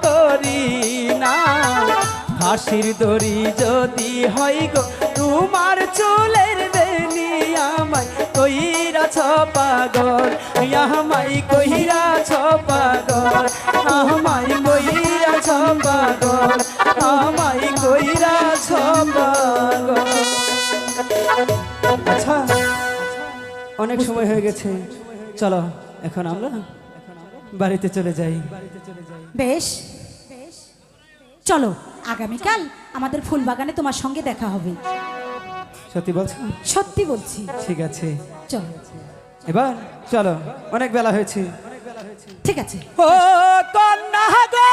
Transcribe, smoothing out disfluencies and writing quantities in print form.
করি না ফাঁসির দড়ি যদি হয় গো তোমার চুলের বেনি আমায় কইরাছ পাগল আমায় কইরাছ পাগল আমায় কইরাছ পাগল আমায় কইরাছ পাগল। আচ্ছা অনেক সময় হয়ে গেছে, চলো এখন আমরা বাড়িতে চলে যাই। বেশ চলো, আগামীকাল আমাদের ফুল বাগানে তোমার সঙ্গে দেখা হবে। সত্যি বলছো? সত্যি বলছি। ঠিক আছে চলো এবার চলো, অনেক বেলা হয়েছে। ঠিক আছে। ও কন্যা গো